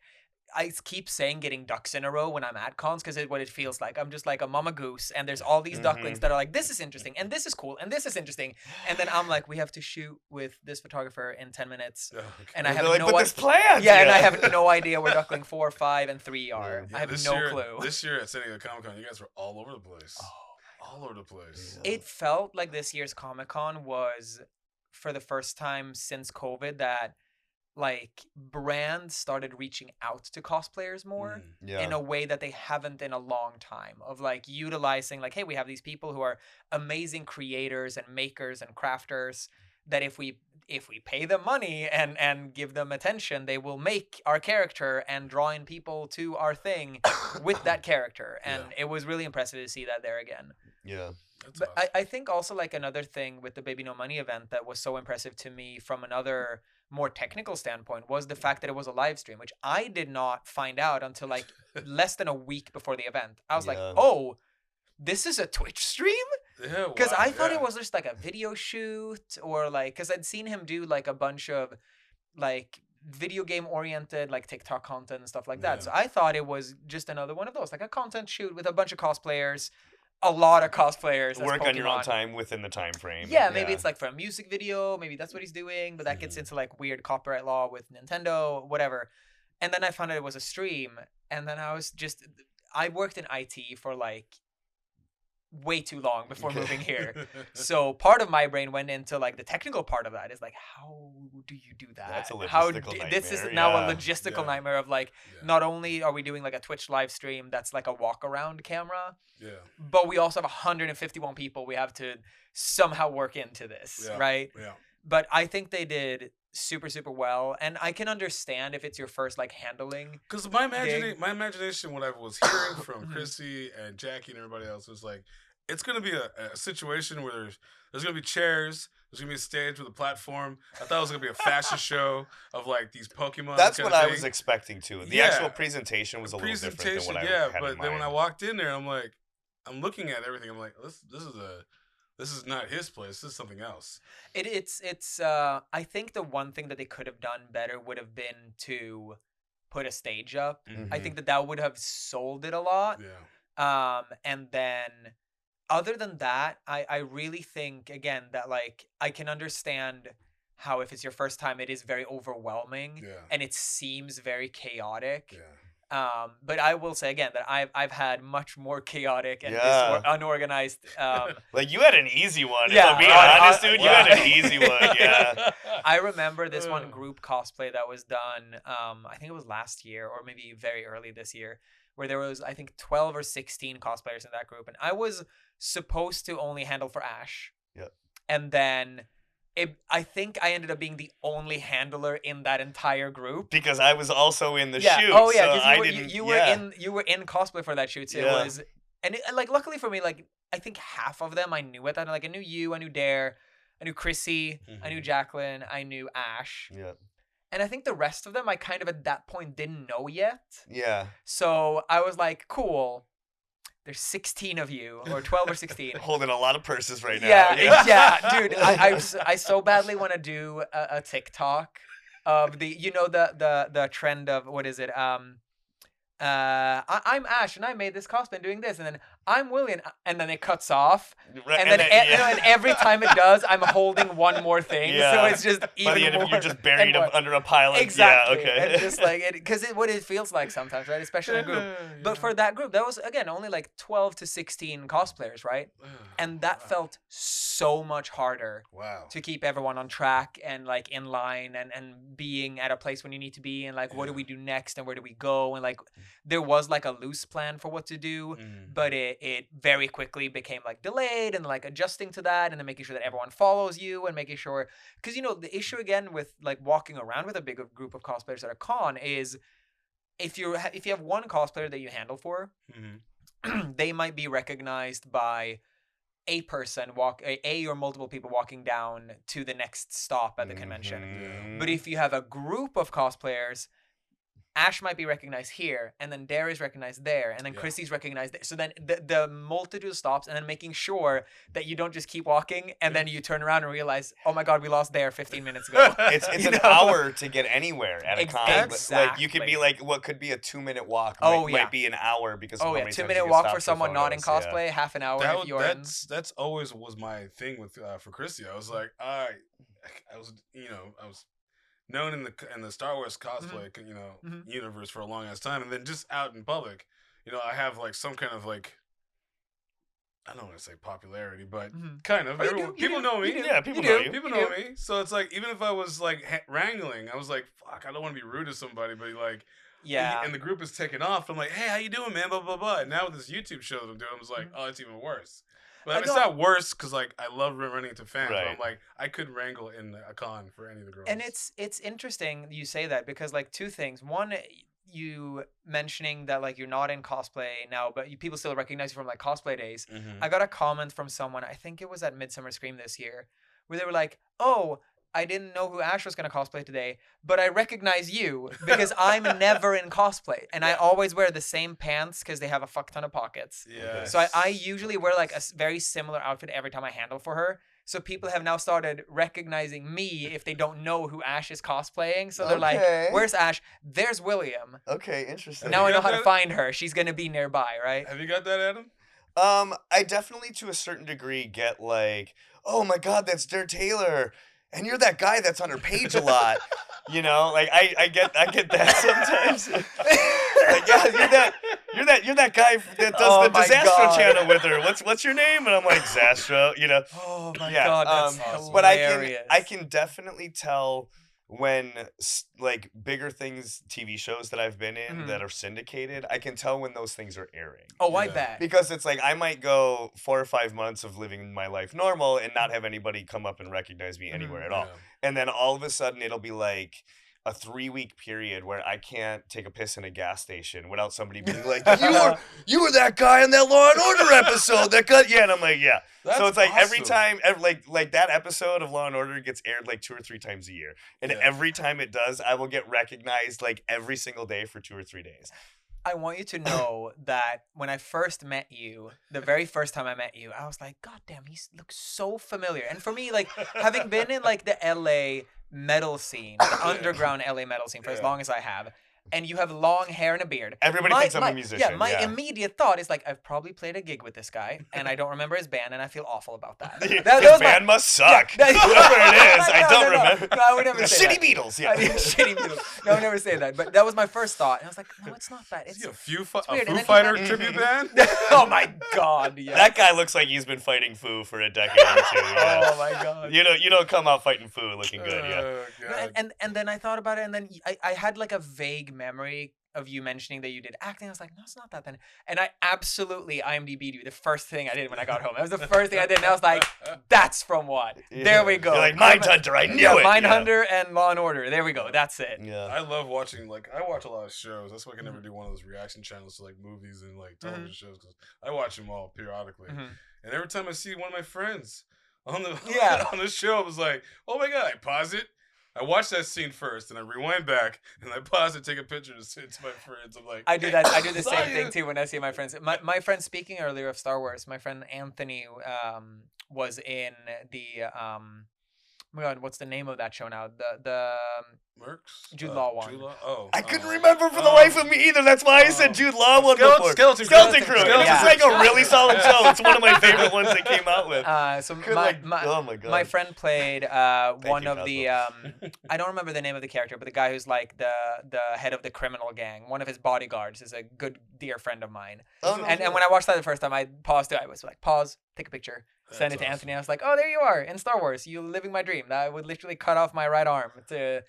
I keep saying getting ducks in a row when I'm at cons, because it's what it feels like. I'm just like a mama goose, and there's all these ducklings that are like, this is interesting, and this is cool, and this is interesting, and then I'm like, we have to shoot with this photographer in 10 minutes, and I have
like,
no
but
idea.
this plan.
Yeah, and I have no idea where duckling 4, 5, and 3 are.
Yeah,
I have
this
no
year,
clue.
This year at San Diego Comic-Con, you guys were all over the place. All over the place.
It felt like this year's Comic-Con was, for the first time since COVID, that like brands started reaching out to cosplayers more in a way that they haven't in a long time, of like utilizing like, hey, we have these people who are amazing creators and makers and crafters that if we pay them money and give them attention, they will make our character and draw in people to our thing with that character. And it was really impressive to see that there again.
Yeah.
That's
But
awesome.
I think also like another thing with the Baby No Money event that was so impressive to me from another more technical standpoint was the fact that it was a live stream, which I did not find out until like less than a week before the event. I was like,
Yeah.
oh, this is a Twitch stream?
Yeah,
Because
wow,
I thought
yeah.
it was just like a video shoot or like, because I'd seen him do like a bunch of like video game oriented like TikTok content and stuff like that.
Yeah.
So I thought it was just another one of those, like a content shoot with a bunch of cosplayers, a lot of cosplayers. As
Work on your own
Pokemon.
time within the time frame.
Yeah, maybe it's like for a music video, maybe that's what he's doing, but that gets into like weird copyright law with Nintendo, whatever. And then I found out it was a stream, and then I worked in IT for like way too long before moving here. So part of my brain went into like the technical part of that is like, how do you do that?
That's a
How
logistical
this is
nightmare,
now
yeah.
a logistical
Yeah.
nightmare of like,
Yeah.
not only are we doing like a Twitch live stream that's like a walk around camera,
Yeah.
but we also have 151 people we have to somehow work into this,
Yeah.
right?
Yeah.
But I think they did super well, and I can understand if it's your first like handling.
Because my imagination, what I was hearing from Chrissy and Jackie and everybody else was like, it's gonna be a situation where there's gonna be chairs, there's gonna be a stage with a platform. I thought it was gonna be a fashion show of like these Pokemon.
That's
kind
what
of
I
thing.
was expecting too. The
Yeah.
actual presentation was a little different than what I had in
but then when I
mind.
walked in there, I'm like, I'm looking at everything. I'm like, this is not his place. This is something else.
It's I think the one thing that they could have done better would have been to put a stage up. I
Mhm.
think that would have sold it a lot.
Yeah.
And then other than that, I really think again that like I can understand how if it's your first time it is very overwhelming
Yeah.
and it seems very chaotic.
Yeah.
But I will say again that I've had much more chaotic and
Yeah.
unorganized.
Like you had an easy one.
Yeah,
If I'm being
I-
honest, dude, you
wow.
had an easy one. Yeah.
I remember this one group cosplay that was done. I think it was last year or maybe very early this year, where there was I think 12 or 16 cosplayers in that group, and I was supposed to only handle for Ash.
Yep.
And then I think I ended up being the only handler in that entire group.
Because I was also in the
Yeah.
shoot.
Oh yeah.
So
Because
I
you,
didn't.
you were
yeah.
you were in cosplay for that shoot. So
Yeah.
it was, and like luckily for me, like I think half of them I knew at that. Like I knew you, I knew Dare, I knew Chrissy, I knew
Mhm.
Jacqueline, I knew Ash,
Yeah.
and I think the rest of them I kind of at that point didn't know yet.
Yeah.
So I was like, cool. There's 16 of you, or 12 or 16.
Holding a lot of purses right now.
Yeah, dude. I so badly want to do a TikTok of the the trend of what is it? I'm Ash and I made this cosplay doing this, and then I'm William, and then it cuts off,
Right,
and then
yeah.
and every time it does, I'm holding one more thing, so
Yeah.
it's just
By
even
the end
more.
of it, you're just buried
and more.
under a pile of
Exactly.
Yeah, okay.
And just like it, because what it feels like sometimes, right? Especially in a group. But for that group, that was again only like 12 to 16 cosplayers, right? And that felt so much harder
Wow.
to keep everyone on track and like in line and being at a place when you need to be, and like what do
Yeah.
we do next and where do we go, and like there was like a loose plan for what to do, but it very quickly became like delayed, and like adjusting to that, and then making sure that everyone follows you, and making sure, because the issue again with like walking around with a big group of cosplayers at a con is if you have one cosplayer that you handle for, they might be recognized by a person a or multiple people walking down to the next stop at the convention.
Mhm.
But if you have a group of cosplayers, Ash might be recognized here, and then Dare is recognized there, and then
Yeah.
Chrissy's recognized there. So then the multitude stops, and then making sure that you don't just keep walking, and then you turn around and realize, oh my god, we lost Dare 15 minutes ago.
It's
You
an
know?
hour to get anywhere at a con. Like you could be
Exactly.
like what could be a 2-minute walk.
Oh,
might,
yeah.
might be an hour because of
Oh
how
yeah,
many
2
times
minute
you get
walk
stopped
for someone not in
photos,
cosplay, half an hour if you're in.
That's always was my thing with for Chrissy. I was like, I was I was known in the Star Wars cosplay
Mhm.
universe for a long ass time, and then just out in public, I have like some kind of like, I don't want to say popularity, but
Mhm.
kind of.
Oh, you
Everyone,
do, you
people
do,
know me.
you do.
Yeah, people
You
know
do.
you.
People
You
know
do.
me. So it's like, even if I was like wrangling, I was like, fuck, I don't want to be rude to somebody, but like,
Yeah.
and the group is taking off. I'm like, hey, how you doing, man? Blah blah blah. And now with this YouTube show that I'm doing, I'm just like, oh, it's even worse. But I mean, it's not worse because like I love running into fans. But I'm
Right.
like, I couldn't wrangle in a con for any of the girls.
And it's interesting you say that, because like two things. One, you mentioning that like you're not in cosplay now, but people still recognize you from like cosplay days.
Mhm.
I got a comment from someone, I think it was at Midsummer Scream this year, where they were like, "Oh, I didn't know who Ash was gonna cosplay today, but I recognize you because I'm never in cosplay, and I always wear the same pants because they have a fuck ton of pockets.
Yeah.
So I usually wear like a very similar outfit every time I handle for her. So people have now started recognizing me if they don't know who Ash is cosplaying. So they're
Okay.
like, "Where's Ash? There's William."
Okay, interesting.
Now I
you
know
got
how to
that?
find her. She's gonna be nearby, right?
Have you got that, Adam?
I definitely to a certain degree get like, oh my god, that's Der Taylor, and you're that guy that's on her page a lot. You know, like I get that sometimes. Like, yeah, you're that guy that does
Oh
the
my
Zastrow
God.
channel with her. What's your name? And I'm like, Zastrow, you know.
Oh my
Yeah,
god, that's
awesome.
But
hilarious.
I can definitely tell when like bigger things, TV shows that I've been in
Mhm.
that are syndicated, I can tell when those things are airing.
Oh, I
Yeah.
bet.
Because it's like I might go 4 or 5 months of living my life normal and not have anybody come up and recognize me anywhere at all.
Yeah.
And then all of a sudden it'll be like a 3-week period where I can't take a piss in a gas station without somebody being like, you were that guy in that Law and Order episode that got and I'm like, yeah. So
That's
it's like every
awesome.
time like that episode of Law and Order gets aired like 2 or 3 times a year. And
Yeah.
every time it does, I will get recognized like every single day for 2 or 3 days.
I want you to know that when I first met you, the very first time I met you, I was like, God damn, he looks so familiar. And for me, like, having been in, like, the LA metal scene, the underground LA metal scene for as
Yeah.
long as I have, and you have long hair and a beard.
Everybody thinks I'm a musician.
Yeah, my
yeah.
immediate thought is, like, I've probably played a gig with this guy, and I don't remember his band, and I feel awful about that.
His
That was
band must suck.
Yeah,
Whoever it is, I
No,
don't
no, no.
remember.
No, I would never
The
say
Shitty
that.
Beatles, yeah.
Shitty Beatles. No, I would never say that. But that was my first thought. And I was like, no, it's not that.
Is
It's
he a
weird.
Foo
And then he
Fighter
went-
tribute band?
Oh my god, yeah.
That guy looks like he's been fighting Foo for a decade or two. Yeah.
Oh my god.
You don't come out fighting Foo looking good, yeah.
Oh,
No,
God.
and then I thought about it, and then I had like a vague memory of you mentioning that you did acting. I was like, no, it's not that then. And I absolutely IMDb'd you the first thing I did when I got home. That was the first thing I did, and I was like, that's from what? There we go.
You're like, Mindhunter, I knew it.
Mindhunter and Law and Order. There we go. That's it.
Yeah.
I love watching, like, I watch a lot of shows. That's why I can never do one of those reaction channels to, like, movies and, like, television shows, because I watch them all periodically.
Mhm.
And every time I see one of my friends on the
Yeah.
on the show, I was like, oh my God, I pause it. I watch that scene first, and I rewind back, and I pause it, take a picture to send it to my friends. I'm like,
I do that. I do the
Saw
same
you.
thing too when I see my friends. My friend, speaking earlier of Star Wars, my friend Anthony was in the oh my god, what's the name of that show now? The
Mercs?
Jude Law one.
Jude Law? Oh.
I couldn't remember for the life of me either. That's why I said Jude Law one before.
Skeleton
Crew.
Crew.
And it
Yeah.
was like a really solid
Yeah.
show. It's one of my favorite ones they came out with.
so
Could,
my,
like,
my,
oh my god.
my friend played one
you,
of the I don't remember the name of the character, but the guy who's like the head of the criminal gang. One of his bodyguards is a good dear friend of mine.
Oh, no,
And when I watched that the first time, I paused it. I was like, pause, take a picture, send it
That's
to
awesome.
Anthony. I was like, oh, there you are in Star Wars. You living my dream. I would literally cut off my right arm to.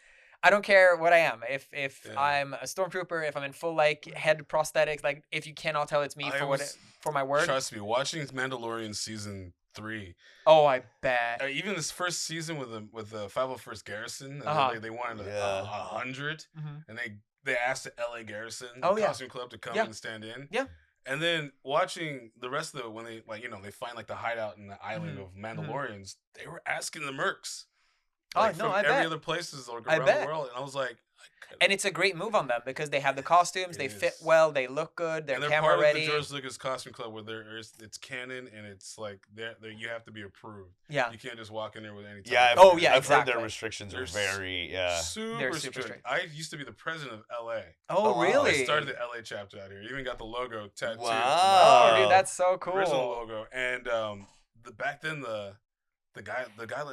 I don't care what I am. If
Yeah.
I'm a stormtrooper, if I'm in full like head prosthetics, like if you cannot tell it's me
I
for
was-
for my word.
Trust me, watching Mandalorian season 3,
Oh, I bet.
even this first season with the 501st Garrison, and
Uh-huh.
they wanted
Yeah.
100,
Mhm.
and they asked the LA Garrison
Oh, yeah.
costume club to come
Yeah.
and stand in.
Yeah.
And then watching the rest of it, when they they find like the hideout in the island
Mhm.
of Mandalorians, they were asking the mercs.
Oh,
Like,
no,
from
I
every
bet.
other places like,
I
around
bet.
the world, and I was like,
And it's a great move on them because they have the costumes, they
It
fit
is.
well, they look good, they're
and they're
camera
part
ready.
of the George Lucas costume club where it's canon and it's like you have to be approved.
Yeah.
You can't just walk in there with any.
Yeah.
Oh, yeah,
I've heard
exactly.
their restrictions are
They're
very yeah.
super,
They're super
strict.
strict.
I used to be the president of LA.
Oh,
Oh, wow.
really?
I started the LA chapter out here. Even got the logo tattooed. on my
Wow.
Oh, dude, that's so cool.
original logo. And back then the guy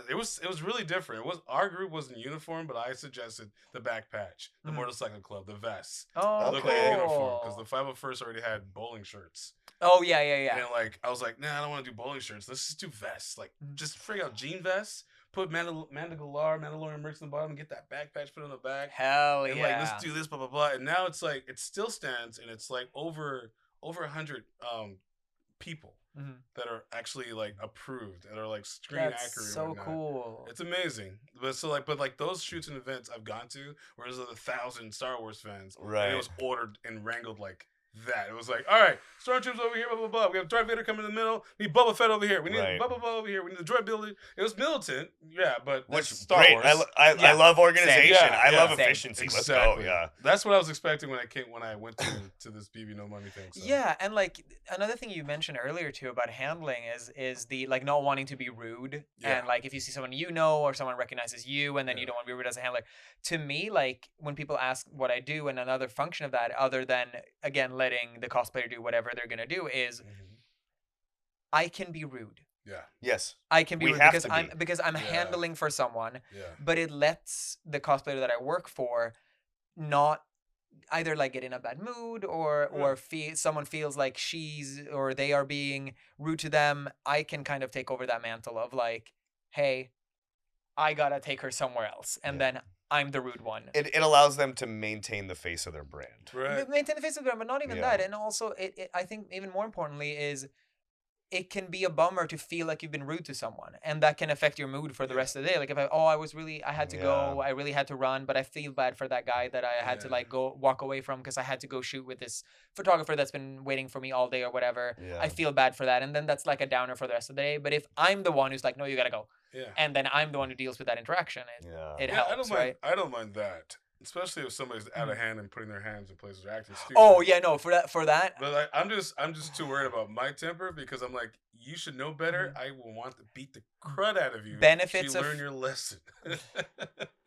it was really different. Our group was in uniform, but I suggested the back patch, the
Mhm.
motorcycle club, the vests.
Oh,
It looked like a uniform
cool.
because the 501st already had bowling shirts.
Oh, yeah, yeah, yeah.
And like I was like, nah, I don't want to do bowling shirts. Let's just do vests. Like
Mhm.
just figure out jean vests, put Mandalorian merch on the bottom, get that back patch put on the back.
Hell
And
yeah.
like let's do this, blah blah blah. And now it's like it still stands, and it's like over 100 people. that are actually like approved and are like screen
That's
accurate.
so
and whatnot.
cool.
It's amazing. But like those shoots and events I've gone to, where there's 1,000 Star Wars fans,
Right.
and it was ordered and wrangled like that. It was like, all right, Stormtroopers over here, blah blah blah. We have Darth Vader coming in the middle. We need Boba Fett over here. We need
Right.
blah blah blah over here. We need the droid building. It was militant, yeah, but
Which
that's Star
great.
Wars.
I love organization.
Yeah,
I love
yeah.
efficiency.
Exactly.
Let's go. Yeah.
That's what I was expecting when I went to this BB No Money thing. So.
Yeah, and like another thing you mentioned earlier too about handling is the like not wanting to be rude,
Yeah.
and like if you see someone you know or someone recognizes you and then you don't want to be rude as a handler. To me, like when people ask what I do, and another function of that, other than again letting the cosplayer do whatever they're gonna do, is I can be rude.
Yeah.
Yes.
I can be
We
rude
have
because
to
I'm
Yeah.
handling for someone,
Yeah.
but it lets the cosplayer that I work for not either like get in a bad mood or someone feels like she's or they are being rude to them. I can kind of take over that mantle of like, hey, I gotta take her somewhere else, and then I'm the rude one.
It allows them to maintain the face of their brand.
Right.
Maintain the face of the brand, but not even
Yeah.
that. And also, it I think even more importantly is it can be a bummer to feel like you've been rude to someone, and that can affect your mood for the rest of the day. Like if I had to go, I really had to run, but I feel bad for that guy that I had to like go walk away from because I had to go shoot with this photographer that's been waiting for me all day or whatever.
Yeah.
I feel bad for that, and then that's like a downer for the rest of the day. But if I'm the one who's like, no, you gotta go,
Yeah.
and then I'm the one who deals with that interaction, it helps, right?
I don't mind that, especially if somebody's out of hand and putting their hands in places or acting stupid.
Oh yeah, no, for that.
But like, I'm just too worried about my temper because I'm like, you should know better. I will want to beat the crud out of you.
Benefits
so you
of-
learn your lesson.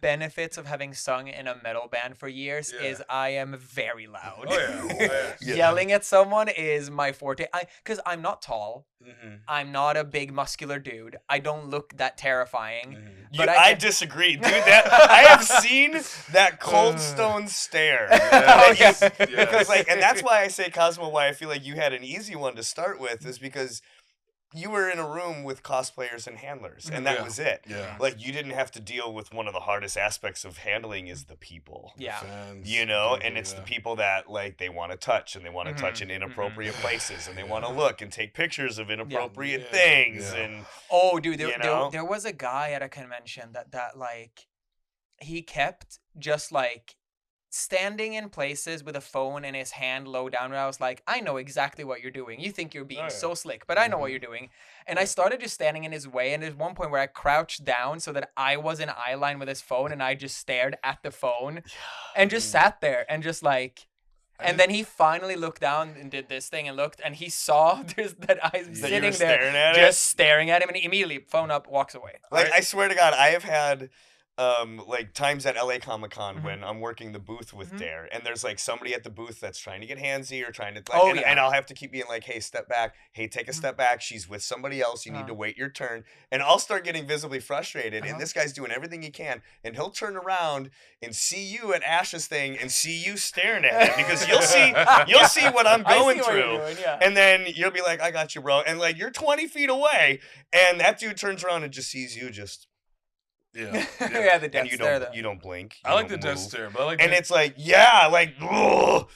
Benefits of having sung in a metal band for years is I am very loud.
Oh yeah.
Yeah.
Yelling at someone is my forte. Because I'm not tall.
Mm-hmm.
I'm not a big muscular dude. I don't look that terrifying.
Mm-hmm.
But
I
can-
disagree, dude. I have seen that cold stone stare.
Oh, yeah.
Because and that's why I say Cosmo. Why I feel like you had an easy one to start with is because you were in a room with cosplayers and handlers, and that was it.
Yeah.
Like you didn't have to deal with one of the hardest aspects of handling is the people.
Yeah.
Fans,
You know,
people,
and it's the
yeah.
people that like they want to touch and they want to touch in inappropriate places and they want to look and take pictures of inappropriate
Yeah.
things
Yeah.
and
Oh, dude,
You know?
there was a guy at a convention that like he kept just like standing in places with a phone in his hand low down, where I was like, I know exactly what you're doing. You think you're being
Oh, yeah.
so slick, but I know what you're doing. And I started just standing in his way, and there's one point where I crouched down so that I was in eye line with his phone, and I just stared at the phone and just sat there and just like and then he finally looked down and did this thing and looked, and he saw there's that I was
That you
sitting
were
there
staring at
just staring at him, and immediately phone up, walks away.
like I swear to God, I have had like times at LA Comic-Con when I'm working the booth with Dare, and there's like somebody at the booth that's trying to get handsy or trying to like, and I'll have to keep being like, hey, step back, hey, take a step back, she's with somebody else, you need to wait your turn, and I'll start getting visibly frustrated, and this guy's doing everything he can, and he'll turn around and see you at Ash's thing and see you staring at him because you'll see what I'm going
I see what you're
through,
doing, yeah.
and then you'll be like, I got you, bro, and like you're 20 feet away, and that dude turns around and just sees you just.
Yeah.
Yeah, the death
And
stare. though.
you don't blink.
I like the
don't
death
move.
stare, but I like
And
the,
it's like, yeah, like, ugh.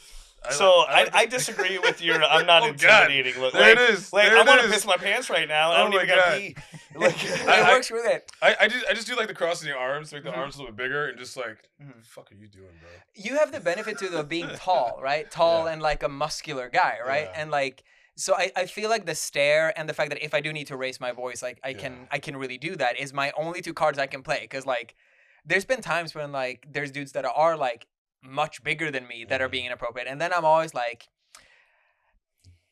I disagree with your. I'm not
Oh,
intimidating. Look,
There
like,
it is.
Like
There
I
it
want to
is.
piss my pants right now. And I
Oh
don't
my
even got
God.
pee. Like,
It works with it.
I just do like the crossing the arms, make the arms a little bit bigger, and just like, what the fuck are you doing, bro?
You have the benefit too of being tall, right? Tall
Yeah.
and like a muscular guy, right?
Yeah.
And like, so I feel like the stare and the fact that if I do need to raise my voice, like I can really do that is my only two cards I can play. Because like, there's been times when like there's dudes that are like much bigger than me that are being inappropriate, and then I'm always like,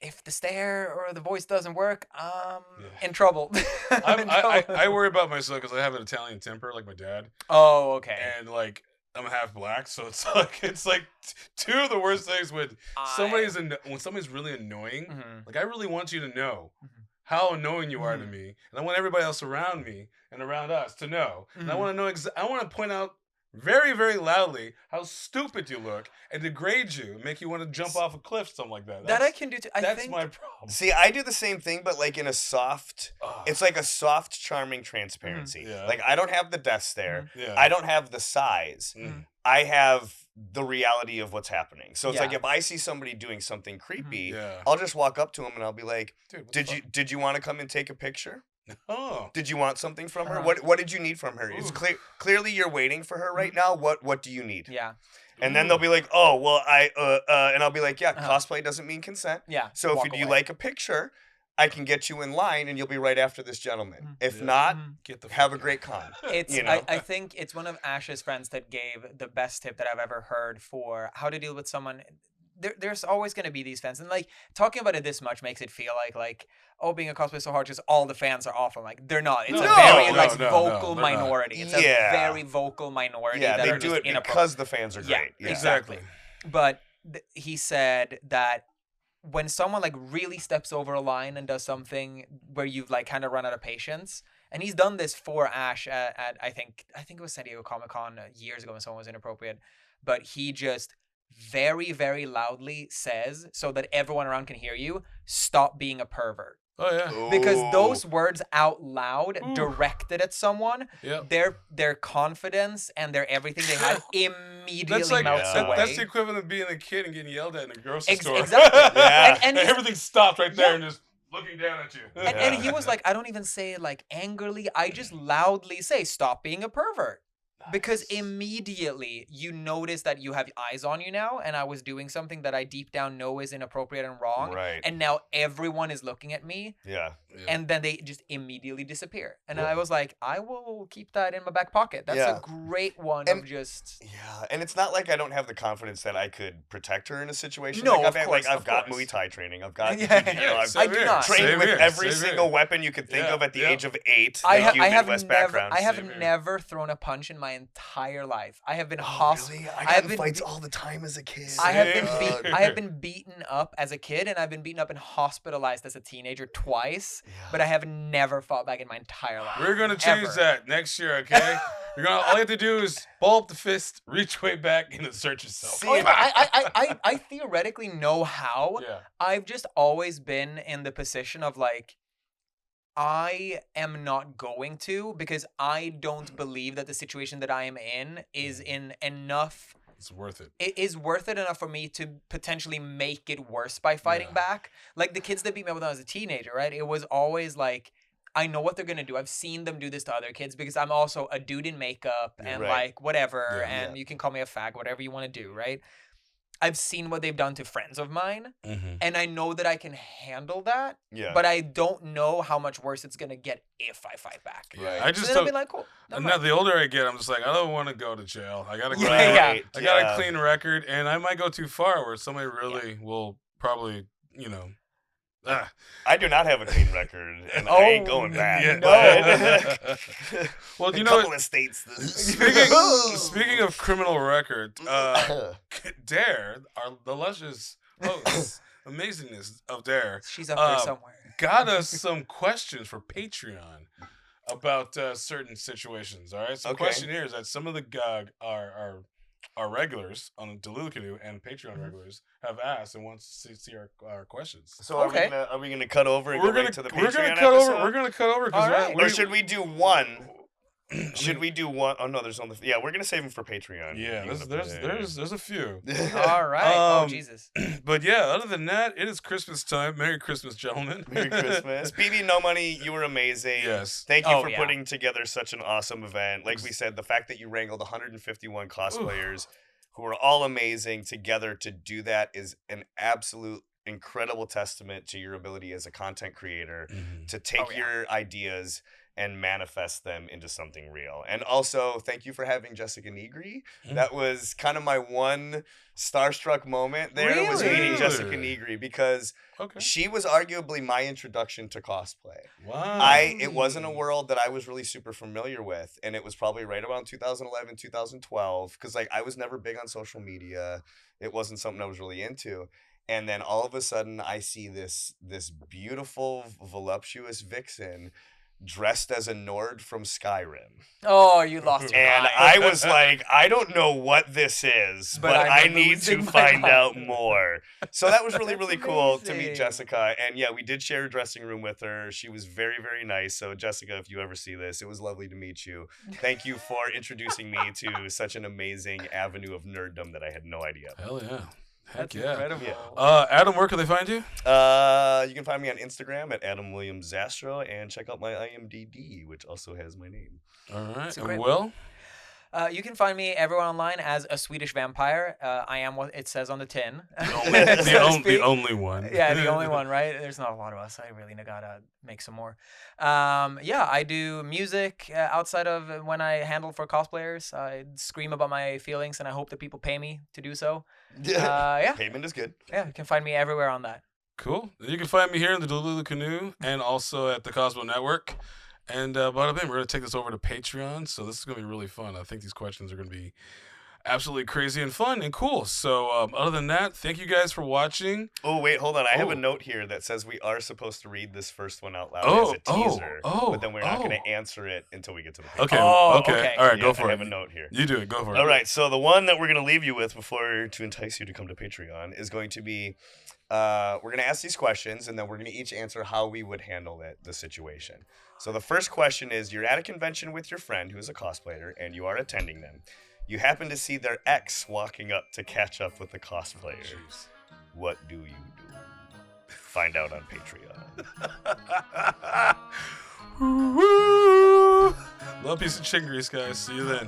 if the stare or the voice doesn't work, I'm in trouble. I'm in trouble.
I worry about myself because I have an Italian temper, like my dad,
Oh, okay.
and like I'm half black, so it's like two of the worst things when somebody's really annoying.
Mhm.
Like I really want you to know how annoying you are to me, and I want everybody else around me and around us to know. And I want to know. I want to point out very, very loudly how stupid you look and degrade you, make you want to jump off a cliff, something like that.
That I can do too.
That's my problem.
see, I do the same thing, but like in a soft. It's like a soft, charming transparency.
Yeah.
Like I don't have the death stare.
Yeah.
I don't have the size.
Mm.
I have the reality of what's happening. So it's
Yeah.
like if I see somebody doing something creepy,
Yeah.
I'll just walk up to them and I'll be like,
Dude, what the
did you want to come and take a picture?
fuck? Oh.
Did you want something from her?
Uh-huh.
What did you need from her? It's
Ooh.
clearly you're waiting for her right now. What do you need?
Yeah.
And then they'll be like, oh, well, and I'll be like, yeah,
Uh-huh.
cosplay doesn't mean consent.
Yeah.
So
walk
if you
away.
like a picture, I can get you in line and you'll be right after this gentleman.
Mhm.
If
Yeah.
not,
Mhm.
Get the
have
fuck
a great con.
It's
You know?
I think it's one of Ash's friends that gave the best tip that I've ever heard for how to deal with someone. There's always going to be these fans, and like talking about it this much makes it feel like oh, being a cosplay is so hard because all the fans are awful. Like they're not. It's
No,
a very
no,
like
no,
vocal
they're not.
minority. It's
Yeah.
a very vocal minority.
Yeah,
that
they
are
do
just
it
inappropriate.
because the fans are
Yeah,
great. Yeah.
exactly. But he said that when someone like really steps over a line and does something where you've like kind of run out of patience, and he's done this for Ash at I think it was San Diego Comic-Con years ago when someone was inappropriate, but he just very, very loudly says so that everyone around can hear you, stop being a pervert.
Oh yeah.
Because
Ooh.
those words out loud
Ooh.
directed at someone,
Yep.
their confidence and their everything they had immediately
That's like
melts
Yeah.
away.
that's the equivalent of being a kid and getting yelled at in a grocery store.
Exactly.
Yeah.
And he's-
everything stopped right there
Yeah.
and just looking down at you.
And he was like, I don't even say it like angrily. I just loudly say, stop being a pervert. Because immediately you notice that you have eyes on you now, and I was doing something that I deep down know is inappropriate and wrong.
Right.
And now everyone is looking at me,
Yeah.
Yeah.
and then they just immediately disappear. And
Yeah.
I was like, I will keep that in my back pocket. That's
Yeah.
a great one
And-
of just.
Yeah, and it's not like I don't have the confidence that I could protect her in a situation.
No,
like,
of course,
I've
of
got
course.
Muay Thai training. I've got,
Yeah.
you know, I've
Same
I do
here.
not.
trained
Same
with
here.
every
Same
single
here.
weapon you could think
Yeah,
of at the
yeah.
age of 8.
I
Thank you,
have
Midwest
never,
background.
I have
Same here.
never thrown a punch in my entire life. I have been
Oh,
hospitalized.
really? I
I
got
have
in
been
fights
be-
all the time as a kid.
I have
Same.
been I have been beaten up as a kid, and I've been beaten up and hospitalized as a teenager twice. But I have never fought back in my entire life.
We're gonna change
Ever.
that next year, okay? You're gonna all you have to do is ball up the fist, reach way back, and insert yourself.
Oh, yeah, I theoretically know how.
Yeah.
I've just always been in the position of like, I am not going to because I don't believe that the situation that I am in is in enough.
It's worth it.
It is worth it enough for me to potentially make it worse by fighting
Yeah.
back. Like the kids that beat me up when I was a teenager, right? It was always like, I know what they're gonna do. I've seen them do this to other kids because I'm also a dude in makeup
Yeah.
and
Right.
like whatever,
Yeah.
and you can call me a fag, whatever you want to do, right? I've seen what they've done to friends of mine,
Mm-hmm.
and I know that I can handle that,
Yeah.
but I don't know how much worse it's gonna get if I fight back.
Right.
I
So
just
then I'll
don't.
be like, cool. never
Now,
mind.
the older I get, I'm just like, I don't want to go to jail. I got a clean,
Yeah.
I got a clean record, and I might go too far where somebody really will probably,
I do not have a clean record, and
Oh,
I ain't going back.
yeah.
but-
Well, you
a
know
couple
what?
of states.
Speaking of criminal record, Dare, the luscious host, amazingness of Dare,
She's up there
um,
somewhere.
got us some questions for Patreon about certain situations. All right, some
Okay.
questionnaires that some of the our regulars on DeLulu Canoe and Patreon regulars have asked and wants to see our questions.
So are
Okay.
we gonna cut over and
We're
go
gonna
right to the
we're
Patreon
gonna cut
episode?
over. We're gonna cut over
All right.
Or should we do one? Should we do one? Oh no, there's only. Yeah, we're gonna save them for Patreon.
Yeah,
You
there's a few.
All right. Oh
Um,
Jesus.
But yeah, other than that, it is Christmas time. Merry Christmas, gentlemen.
Merry Christmas, BB. No money. You were amazing.
Yes.
Thank you
Oh,
for
yeah.
putting together such an awesome event. Like we said, the fact that you wrangled 151 cosplayers who are all amazing together to do that is an absolute incredible testament to your ability as a content creator to take
Oh, yeah.
your ideas and manifest them into something real. And also, thank you for having Jessica Negri.
Mm.
That was kind of my one starstruck moment there was meeting
Really?
Jessica Negri because
Okay.
she was arguably my introduction to cosplay.
Wow.
It wasn't a world that I was really super familiar with, and it was probably right around 2011, 2012, because like I was never big on social media. It wasn't something I was really into. And then all of a sudden I see this beautiful, voluptuous vixen dressed as a Nord from Skyrim.
Oh, you lost your
And
mind.
I was like, I don't know what this is, but I
I'm
need to
losing my
find
mind.
out more. So that was really,
That's
really cool to meet
amazing.
Jessica. And yeah, we did share a dressing room with her. She was very, very nice. So Jessica, if you ever see this, it was lovely to meet you. Thank you for introducing me to such an amazing avenue of nerddom that I had no idea about.
Hell yeah. Heck
That's
yeah.
incredible.
Yeah.
Adam, where can they find you?
You can find me on Instagram at Adam Williams Zastrow and check out my IMDb, which also has my name.
All right.
It's a
And
great
Will?
You can find me everywhere online as a Swedish vampire. I am what it says on the tin.
The only one.
Yeah, the only one, right? There's not a lot of us. I really gotta make some more. Yeah, I do music outside of when I handle for cosplayers. I scream about my feelings, and I hope that people pay me to do so. Yeah,
Payment is good.
yeah, you can find me everywhere on that.
Cool. You can find me here in the Delulu Canoe and also at the Cosmoe Network. And bada bing, we're going to take this over to Patreon. So this is going to be really fun. I think these questions are going to be absolutely crazy and fun and cool. So other than that, thank you guys for watching.
Oh, wait, hold on. I have
Oh.
a note here that says we are supposed to read this first one out loud
Oh,
as a teaser.
oh,
but then we're not going
oh.
to answer it until we get to the page.
Okay.
Oh,
okay.
okay.
All right,
Yeah,
go for
I
it.
have a note here.
You do it. Go for it.
All right, so the one that we're going to leave you with before to entice you to come to Patreon is going to be we're going to ask these questions, and then we're going to each answer how we would handle the situation. So the first question is, you're at a convention with your friend who is a cosplayer, and you are attending them. You happen to see their ex walking up to catch up with the cosplayer.
Jeez.
What do you do? Find out on Patreon.
Woo-woo. Love, peace, and chicken grease, guys. See you then.